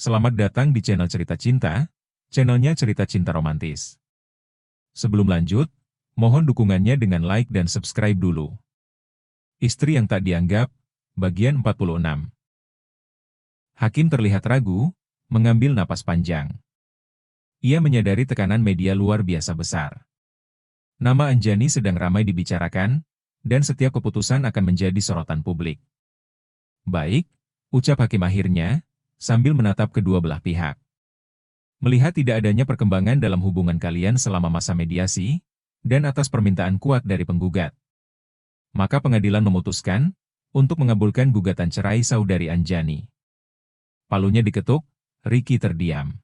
Selamat datang di channel Cerita Cinta, channelnya cerita cinta romantis. Sebelum lanjut, mohon dukungannya dengan like dan subscribe dulu. Istri yang tak dianggap, bagian 46. Hakim terlihat ragu, mengambil napas panjang. Ia menyadari tekanan media luar biasa besar. Nama Anjani sedang ramai dibicarakan, dan setiap keputusan akan menjadi sorotan publik. Baik, ucap hakim akhirnya, sambil menatap kedua belah pihak. Melihat tidak adanya perkembangan dalam hubungan kalian selama masa mediasi, dan atas permintaan kuat dari penggugat, maka pengadilan memutuskan untuk mengabulkan gugatan cerai saudari Anjani. Palunya diketuk, Ricky terdiam.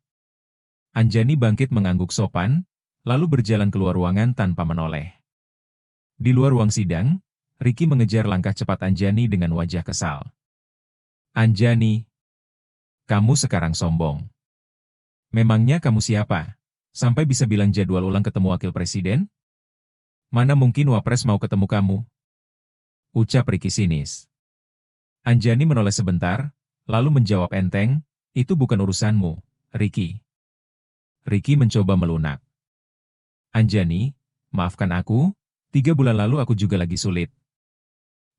Anjani bangkit mengangguk sopan, lalu berjalan keluar ruangan tanpa menoleh. Di luar ruang sidang, Ricky mengejar langkah cepat Anjani dengan wajah kesal. Anjani, kamu sekarang sombong. Memangnya kamu siapa? Sampai bisa bilang jadwal ulang ketemu wakil presiden? Mana mungkin Wapres mau ketemu kamu? Ucap Ricky sinis. Anjani menoleh sebentar, lalu menjawab enteng, itu bukan urusanmu, Ricky. Ricky mencoba melunak. Anjani, maafkan aku, 3 bulan lalu aku juga lagi sulit.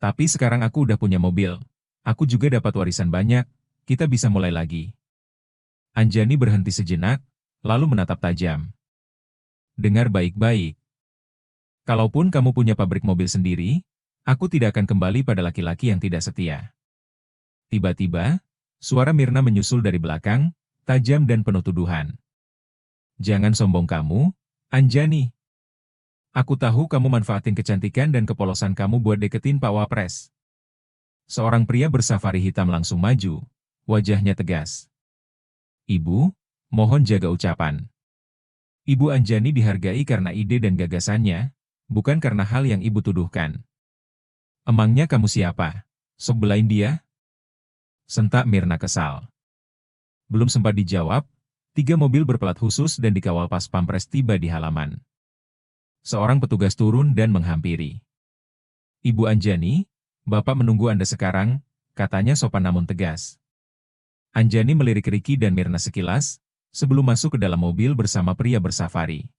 Tapi sekarang aku udah punya mobil, aku juga dapat warisan banyak, kita bisa mulai lagi. Anjani berhenti sejenak, lalu menatap tajam. Dengar baik-baik. Kalaupun kamu punya pabrik mobil sendiri, aku tidak akan kembali pada laki-laki yang tidak setia. Tiba-tiba, suara Mirna menyusul dari belakang, tajam dan penuh tuduhan. Jangan sombong kamu, Anjani. Aku tahu kamu manfaatin kecantikan dan kepolosan kamu buat deketin Pak Wapres. Seorang pria bersafari hitam langsung maju, wajahnya tegas. Ibu, mohon jaga ucapan. Ibu Anjani dihargai karena ide dan gagasannya, bukan karena hal yang ibu tuduhkan. Emangnya kamu siapa? Sok belain dia? Sentak Mirna kesal. Belum sempat dijawab, 3 mobil berplat khusus dan dikawal pas pampres tiba di halaman. Seorang petugas turun dan menghampiri. Ibu Anjani, Bapak menunggu Anda sekarang, katanya sopan namun tegas. Anjani melirik Ricky dan Mirna sekilas, sebelum masuk ke dalam mobil bersama pria bersafari.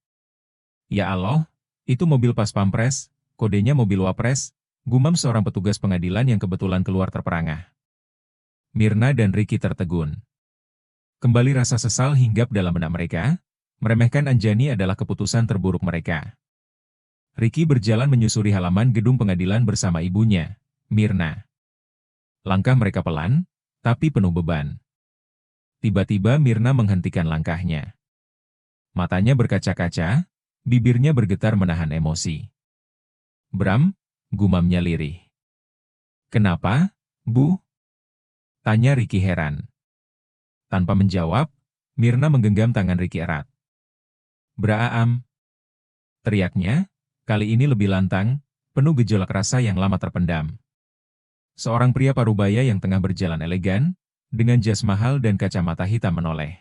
Ya Allah, itu mobil pas pampres, kodenya mobil Wapres, gumam seorang petugas pengadilan yang kebetulan keluar terperangah. Mirna dan Ricky tertegun. Kembali rasa sesal hinggap dalam benak mereka, meremehkan Anjani adalah keputusan terburuk mereka. Ricky berjalan menyusuri halaman gedung pengadilan bersama ibunya, Mirna. Langkah mereka pelan, tapi penuh beban. Tiba-tiba Mirna menghentikan langkahnya. Matanya berkaca-kaca, bibirnya bergetar menahan emosi. Bram, gumamnya lirih. Kenapa, Bu? Tanya Ricky heran. Tanpa menjawab, Mirna menggenggam tangan Ricky erat. Braam, teriaknya, kali ini lebih lantang, penuh gejolak rasa yang lama terpendam. Seorang pria parubaya yang tengah berjalan elegan, dengan jas mahal dan kacamata hitam menoleh.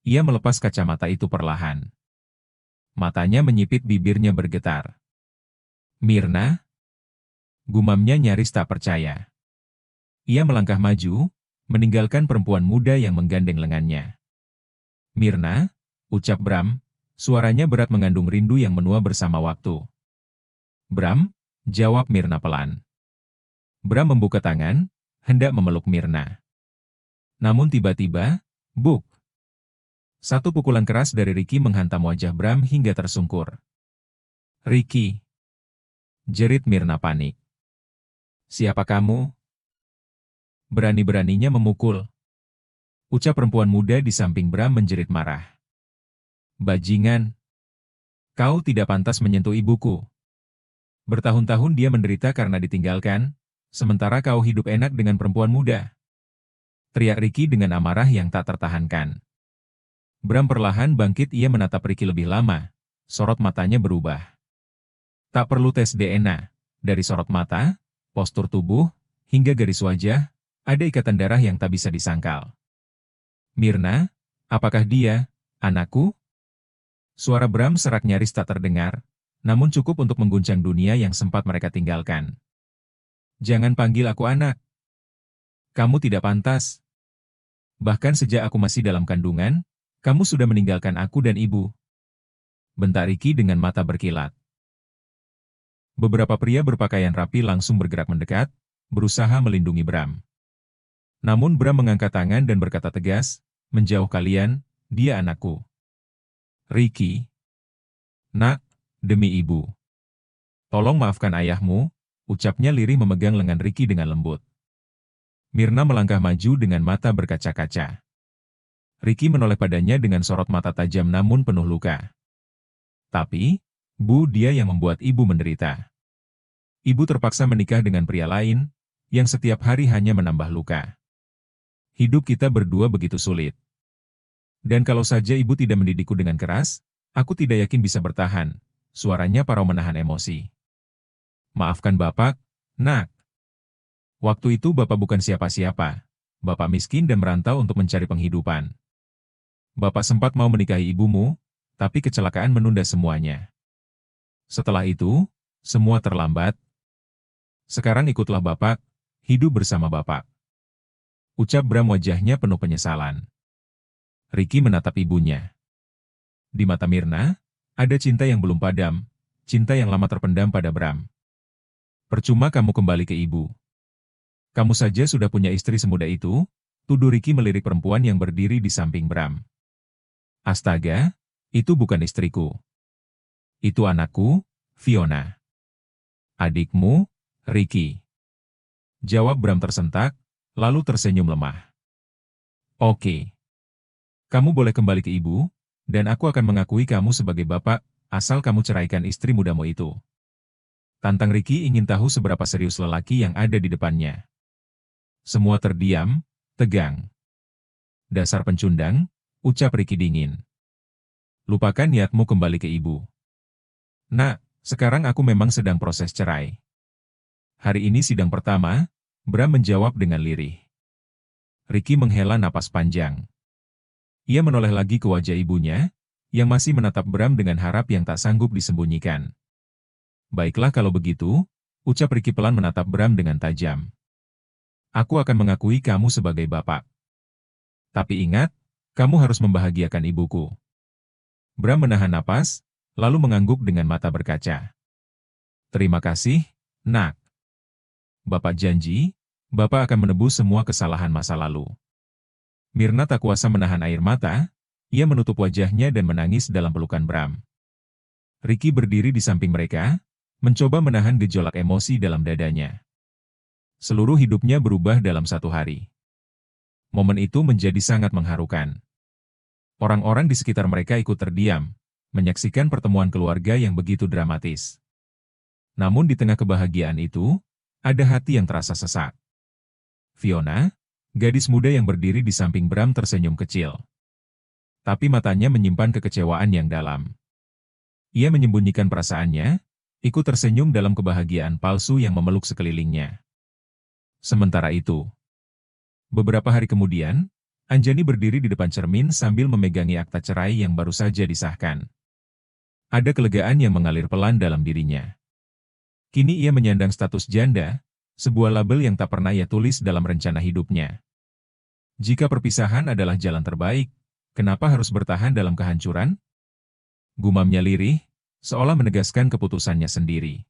Ia melepas kacamata itu perlahan. Matanya menyipit, bibirnya bergetar. Mirna? Gumamnya nyaris tak percaya. Ia melangkah maju, meninggalkan perempuan muda yang menggandeng lengannya. Mirna, ucap Bram, suaranya berat mengandung rindu yang menua bersama waktu. Bram, jawab Mirna pelan. Bram membuka tangan, hendak memeluk Mirna. Namun tiba-tiba, buk. Satu pukulan keras dari Ricky menghantam wajah Bram hingga tersungkur. Ricky, jerit Mirna panik. Siapa kamu? Berani-beraninya memukul. Ucap perempuan muda di samping Bram menjerit marah. Bajingan. Kau tidak pantas menyentuh ibuku. Bertahun-tahun dia menderita karena ditinggalkan, sementara kau hidup enak dengan perempuan muda. Teriak Ricky dengan amarah yang tak tertahankan. Bram perlahan bangkit, ia menatap Ricky lebih lama, sorot matanya berubah. Tak perlu tes DNA, dari sorot mata, postur tubuh, hingga garis wajah, ada ikatan darah yang tak bisa disangkal. Mirna, apakah dia, anakku? Suara Bram serak nyaris tak terdengar, namun cukup untuk mengguncang dunia yang sempat mereka tinggalkan. Jangan panggil aku anak. Kamu tidak pantas. Bahkan sejak aku masih dalam kandungan, kamu sudah meninggalkan aku dan ibu. Bentak Ricky dengan mata berkilat. Beberapa pria berpakaian rapi langsung bergerak mendekat, berusaha melindungi Bram. Namun Bram mengangkat tangan dan berkata tegas, "Menjauh kalian, dia anakku." Ricky. "Nak, demi ibu. Tolong maafkan ayahmu," ucapnya lirih memegang lengan Ricky dengan lembut. Mirna melangkah maju dengan mata berkaca-kaca. Ricky menoleh padanya dengan sorot mata tajam namun penuh luka. "Tapi, Bu, dia yang membuat ibu menderita. Ibu terpaksa menikah dengan pria lain, yang setiap hari hanya menambah luka. Hidup kita berdua begitu sulit. Dan kalau saja ibu tidak mendidikku dengan keras, aku tidak yakin bisa bertahan." Suaranya parau menahan emosi. "Maafkan Bapak, Nak. Waktu itu Bapak bukan siapa-siapa. Bapak miskin dan merantau untuk mencari penghidupan. Bapak sempat mau menikahi ibumu, tapi kecelakaan menunda semuanya. Setelah itu, semua terlambat. Sekarang ikutlah Bapak, hidup bersama Bapak." Ucap Bram, wajahnya penuh penyesalan. Ricky menatap ibunya. Di mata Mirna, ada cinta yang belum padam, cinta yang lama terpendam pada Bram. "Percuma kamu kembali ke ibu. Kamu saja sudah punya istri semuda itu," tuduh Ricky melirik perempuan yang berdiri di samping Bram. "Astaga, itu bukan istriku. Itu anakku, Fiona." "Adikmu, Ricky," jawab Bram tersentak, lalu tersenyum lemah. "Oke. Kamu boleh kembali ke ibu, dan aku akan mengakui kamu sebagai bapak, asal kamu ceraikan istri mudamu itu." Tantang Ricky ingin tahu seberapa serius lelaki yang ada di depannya. Semua terdiam, tegang. "Dasar pencundang," ucap Ricky dingin. "Lupakan niatmu kembali ke ibu." "Nak, sekarang aku memang sedang proses cerai." "Hari ini sidang pertama," Bram menjawab dengan lirih. Ricky menghela napas panjang. Ia menoleh lagi ke wajah ibunya, yang masih menatap Bram dengan harap yang tak sanggup disembunyikan. "Baiklah kalau begitu," ucap Ricky pelan menatap Bram dengan tajam. "Aku akan mengakui kamu sebagai bapak. Tapi ingat, kamu harus membahagiakan ibuku." Bram menahan napas, lalu mengangguk dengan mata berkaca. "Terima kasih, Nak. Bapak janji, Bapak akan menebus semua kesalahan masa lalu." Mirna tak kuasa menahan air mata, ia menutup wajahnya dan menangis dalam pelukan Bram. Ricky berdiri di samping mereka, mencoba menahan gejolak emosi dalam dadanya. Seluruh hidupnya berubah dalam satu hari. Momen itu menjadi sangat mengharukan. Orang-orang di sekitar mereka ikut terdiam, menyaksikan pertemuan keluarga yang begitu dramatis. Namun di tengah kebahagiaan itu, ada hati yang terasa sesak. Fiona, gadis muda yang berdiri di samping Bram, tersenyum kecil. Tapi matanya menyimpan kekecewaan yang dalam. Ia menyembunyikan perasaannya, ikut tersenyum dalam kebahagiaan palsu yang memeluk sekelilingnya. Sementara itu, beberapa hari kemudian, Anjani berdiri di depan cermin sambil memegangi akta cerai yang baru saja disahkan. Ada kelegaan yang mengalir pelan dalam dirinya. Kini ia menyandang status janda, sebuah label yang tak pernah ia tulis dalam rencana hidupnya. Jika perpisahan adalah jalan terbaik, kenapa harus bertahan dalam kehancuran? Gumamnya lirih, seolah menegaskan keputusannya sendiri.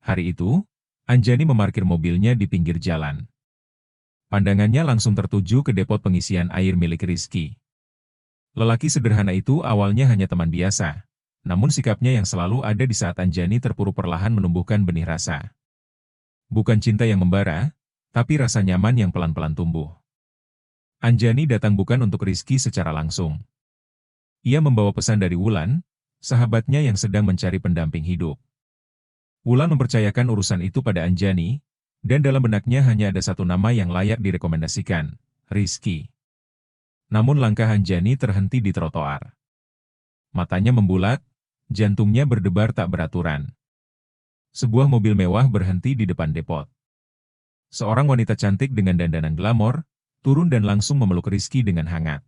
Hari itu, Anjani memarkir mobilnya di pinggir jalan. Pandangannya langsung tertuju ke depot pengisian air milik Rizky. Lelaki sederhana itu awalnya hanya teman biasa, namun sikapnya yang selalu ada di saat Anjani terpuruk perlahan menumbuhkan benih rasa. Bukan cinta yang membara, tapi rasa nyaman yang pelan-pelan tumbuh. Anjani datang bukan untuk Rizky secara langsung. Ia membawa pesan dari Wulan, sahabatnya yang sedang mencari pendamping hidup. Wulan mempercayakan urusan itu pada Anjani, dan dalam benaknya hanya ada satu nama yang layak direkomendasikan, Rizky. Namun langkah Anjani terhenti di trotoar. Matanya membulat, jantungnya berdebar tak beraturan. Sebuah mobil mewah berhenti di depan depot. Seorang wanita cantik dengan dandanan glamor, turun dan langsung memeluk Rizky dengan hangat.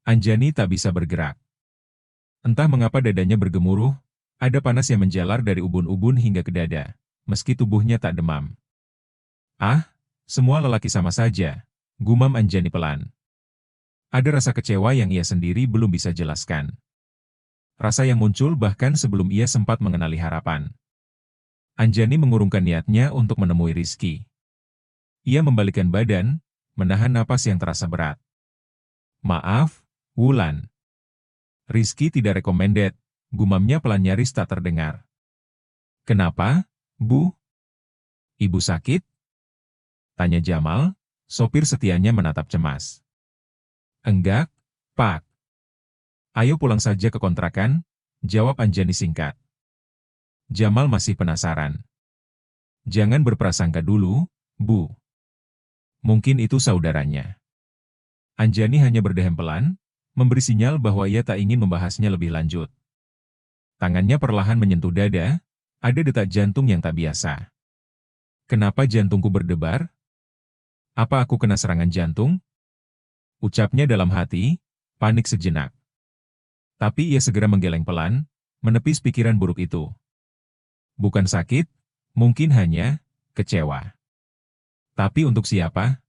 Anjani tak bisa bergerak. Entah mengapa dadanya bergemuruh, ada panas yang menjalar dari ubun-ubun hingga ke dada, meski tubuhnya tak demam. "Ah, semua lelaki sama saja," gumam Anjani pelan. Ada rasa kecewa yang ia sendiri belum bisa jelaskan. Rasa yang muncul bahkan sebelum ia sempat mengenali harapan. Anjani mengurungkan niatnya untuk menemui Rizky. Ia membalikkan badan, menahan napas yang terasa berat. Maaf, Wulan. Rizky tidak recommended, gumamnya pelan nyaris tak terdengar. Kenapa, Bu? Ibu sakit? Tanya Jamal, sopir setianya menatap cemas. Enggak, Pak. Ayo pulang saja ke kontrakan, jawab Anjani singkat. Jamal masih penasaran. Jangan berprasangka dulu, Bu. Mungkin itu saudaranya. Anjani hanya berdehem pelan, memberi sinyal bahwa ia tak ingin membahasnya lebih lanjut. Tangannya perlahan menyentuh dada, ada detak jantung yang tak biasa. Kenapa jantungku berdebar? Apa aku kena serangan jantung? Ucapnya dalam hati, panik sejenak. Tapi ia segera menggeleng pelan, menepis pikiran buruk itu. Bukan sakit, mungkin hanya kecewa. Tapi untuk siapa?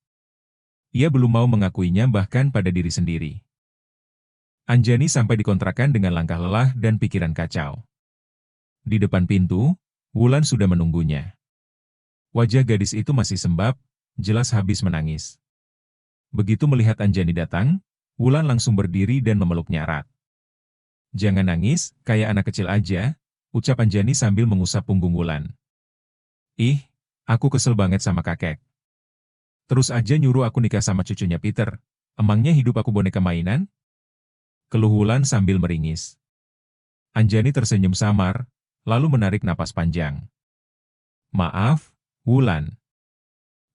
Ia belum mau mengakuinya bahkan pada diri sendiri. Anjani sampai dikontrakan dengan langkah lelah dan pikiran kacau. Di depan pintu, Wulan sudah menunggunya. Wajah gadis itu masih sembab, jelas habis menangis. Begitu melihat Anjani datang, Wulan langsung berdiri dan memeluknya erat. Jangan nangis, kayak anak kecil aja, ucap Anjani sambil mengusap punggung Wulan. Ih, aku kesel banget sama kakek. Terus aja nyuruh aku nikah sama cucunya Peter, emangnya hidup aku boneka mainan? Keluh Wulan sambil meringis. Anjani tersenyum samar, lalu menarik napas panjang. Maaf, Wulan.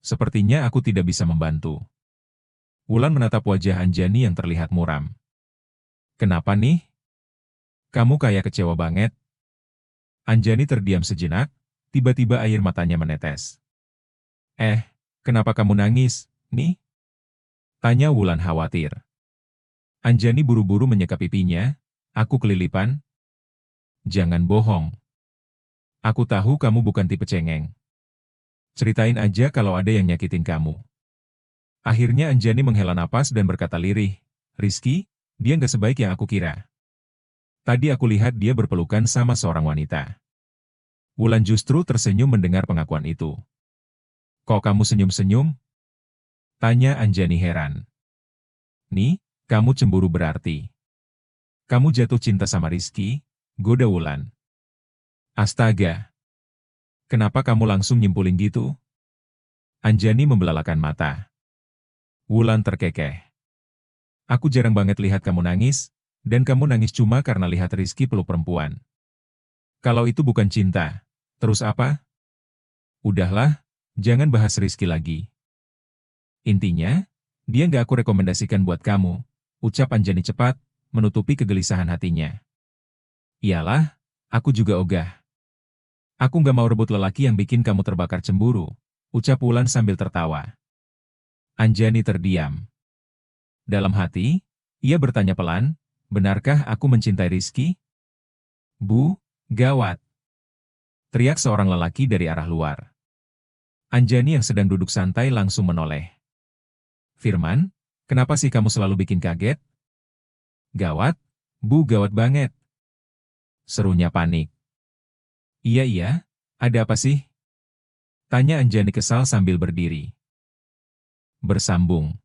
Sepertinya aku tidak bisa membantu. Wulan menatap wajah Anjani yang terlihat muram. Kenapa nih? Kamu kayak kecewa banget. Anjani terdiam sejenak, tiba-tiba air matanya menetes. Kenapa kamu nangis, nih? Tanya Wulan khawatir. Anjani buru-buru menyeka pipinya, aku kelilipan. Jangan bohong. Aku tahu kamu bukan tipe cengeng. Ceritain aja kalau ada yang nyakitin kamu. Akhirnya Anjani menghela napas dan berkata lirih, Rizky, dia nggak sebaik yang aku kira. Tadi aku lihat dia berpelukan sama seorang wanita. Wulan justru tersenyum mendengar pengakuan itu. Kok kamu senyum-senyum? Tanya Anjani heran. Nih, kamu cemburu berarti. Kamu jatuh cinta sama Rizky, goda Wulan. Astaga. Kenapa kamu langsung nyimpulin gitu? Anjani membelalakan mata. Wulan terkekeh. Aku jarang banget lihat kamu nangis, dan kamu nangis cuma karena lihat Rizky peluk perempuan. Kalau itu bukan cinta, terus apa? Udahlah, jangan bahas Rizky lagi. Intinya, dia nggak aku rekomendasikan buat kamu, ucap Anjani cepat, menutupi kegelisahan hatinya. Iyalah, aku juga ogah. Aku nggak mau rebut lelaki yang bikin kamu terbakar cemburu, ucap Wulan sambil tertawa. Anjani terdiam. Dalam hati, ia bertanya pelan, benarkah aku mencintai Rizky? Bu, gawat! Teriak seorang lelaki dari arah luar. Anjani yang sedang duduk santai langsung menoleh. Firman, kenapa sih kamu selalu bikin kaget? Gawat, Bu, gawat banget. Serunya panik. Iya, ada apa sih? Tanya Anjani kesal sambil berdiri. Bersambung.